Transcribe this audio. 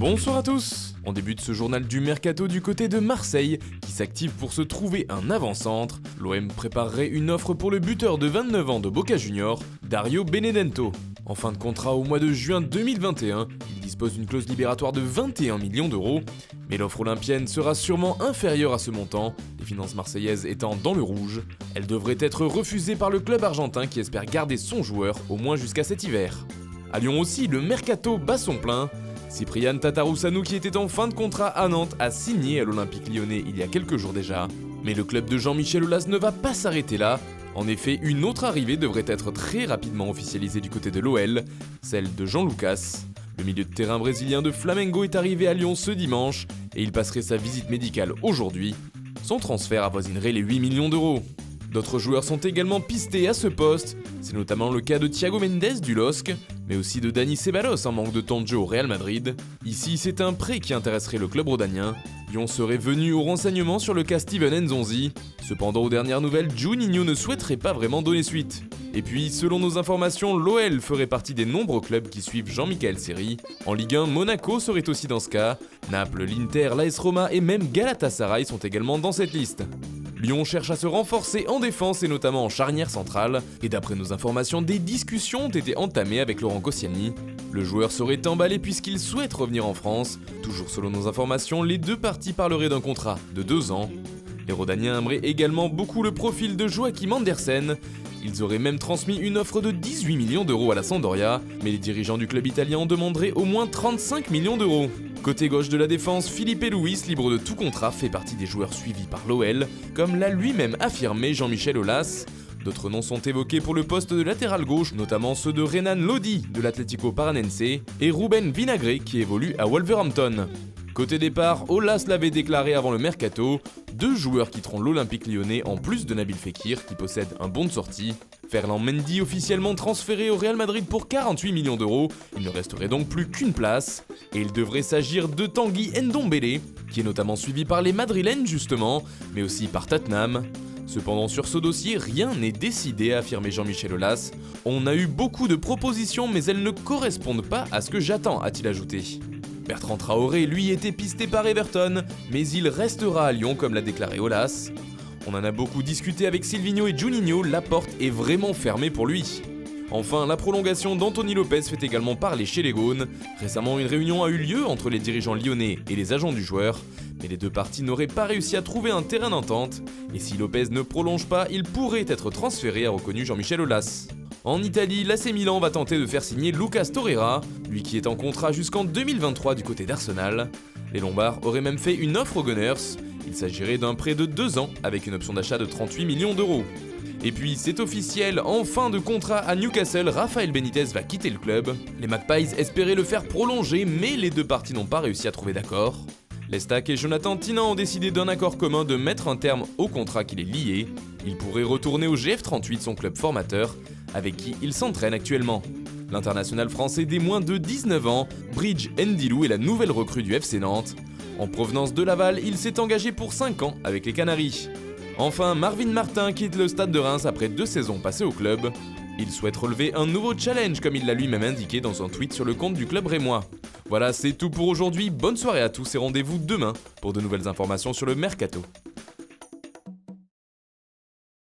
Bonsoir à tous. On débute ce journal du Mercato du côté de Marseille, qui s'active pour se trouver un avant-centre. L'OM préparerait une offre pour le buteur de 29 ans de Boca Juniors, Dario Benedetto. En fin de contrat au mois de juin 2021, il dispose d'une clause libératoire de 21 millions d'euros. Mais l'offre olympienne sera sûrement inférieure à ce montant, les finances marseillaises étant dans le rouge. Elle devrait être refusée par le club argentin qui espère garder son joueur au moins jusqu'à cet hiver. À Lyon aussi, le Mercato bat son plein. Cyprien Tatarusanu, qui était en fin de contrat à Nantes, a signé à l'Olympique Lyonnais il y a quelques jours déjà. Mais le club de Jean-Michel Aulas ne va pas s'arrêter là. En effet, une autre arrivée devrait être très rapidement officialisée du côté de l'OL, celle de Jean Lucas. Le milieu de terrain brésilien de Flamengo est arrivé à Lyon ce dimanche et il passerait sa visite médicale aujourd'hui. Son transfert avoisinerait les 8 millions d'euros. D'autres joueurs sont également pistés à ce poste, c'est notamment le cas de Thiago Mendes du LOSC, mais aussi de Dani Ceballos en manque de temps de jeu au Real Madrid. Ici, c'est un prêt qui intéresserait le club rhodanien. Lyon serait venu au renseignement sur le cas Steven Nzonzi. Cependant, aux dernières nouvelles, Juninho ne souhaiterait pas vraiment donner suite. Et puis, selon nos informations, l'OL ferait partie des nombreux clubs qui suivent Jean-Michel Seri. En Ligue 1, Monaco serait aussi dans ce cas. Naples, l'Inter, l'AS Roma et même Galatasaray sont également dans cette liste. Lyon cherche à se renforcer en défense et notamment en charnière centrale. Et d'après nos informations, des discussions ont été entamées avec Laurent Koscielny. Le joueur serait emballé puisqu'il souhaite revenir en France. Toujours selon nos informations, les deux parties parleraient d'un contrat de 2 ans. Les Rhodaniens aimeraient également beaucoup le profil de Joachim Andersen. Ils auraient même transmis une offre de 18 millions d'euros à la Sampdoria, mais les dirigeants du club italien en demanderaient au moins 35 millions d'euros. Côté gauche de la défense, Filipe Luis, libre de tout contrat, fait partie des joueurs suivis par l'OL, comme l'a lui-même affirmé Jean-Michel Aulas. D'autres noms sont évoqués pour le poste de latéral gauche, notamment ceux de Renan Lodi de l'Atlético Paranense et Ruben Vinagre qui évolue à Wolverhampton. Côté départ, Aulas l'avait déclaré avant le Mercato, 2 joueurs quitteront l'Olympique Lyonnais en plus de Nabil Fekir qui possède un bon de sortie. Ferland Mendy officiellement transféré au Real Madrid pour 48 millions d'euros, il ne resterait donc plus qu'une place. Et il devrait s'agir de Tanguy Ndombele, qui est notamment suivi par les Madrilènes justement, mais aussi par Tottenham. Cependant sur ce dossier, rien n'est décidé, a affirmé Jean-Michel Aulas. On a eu beaucoup de propositions mais elles ne correspondent pas à ce que j'attends, a-t-il ajouté. Bertrand Traoré, lui, était pisté par Everton, mais il restera à Lyon comme l'a déclaré Aulas. On en a beaucoup discuté avec Silvinho et Juninho, la porte est vraiment fermée pour lui. Enfin, la prolongation d'Anthony Lopez fait également parler chez les Gaunes. Récemment, une réunion a eu lieu entre les dirigeants lyonnais et les agents du joueur, mais les deux parties n'auraient pas réussi à trouver un terrain d'entente, et si Lopez ne prolonge pas, il pourrait être transféré, a reconnu Jean-Michel Aulas. En Italie, l'AC Milan va tenter de faire signer Lucas Torreira, lui qui est en contrat jusqu'en 2023 du côté d'Arsenal. Les Lombards auraient même fait une offre aux Gunners. Il s'agirait d'un prêt de 2 ans avec une option d'achat de 38 millions d'euros. Et puis c'est officiel, en fin de contrat à Newcastle, Rafael Benitez va quitter le club. Les Magpies espéraient le faire prolonger, mais les deux parties n'ont pas réussi à trouver d'accord. Lestac et Jonathan Tienain ont décidé d'un accord commun de mettre un terme au contrat qui les liait. Il pourrait retourner au GF38, son club formateur, avec qui il s'entraîne actuellement. L'international français des moins de 19 ans, Bridge Ndilou, est la nouvelle recrue du FC Nantes. En provenance de Laval, il s'est engagé pour 5 ans avec les Canaries. Enfin, Marvin Martin quitte le Stade de Reims après 2 saisons passées au club. Il souhaite relever un nouveau challenge comme il l'a lui-même indiqué dans un tweet sur le compte du club rémois. Voilà, c'est tout pour aujourd'hui, bonne soirée à tous et rendez-vous demain pour de nouvelles informations sur le Mercato.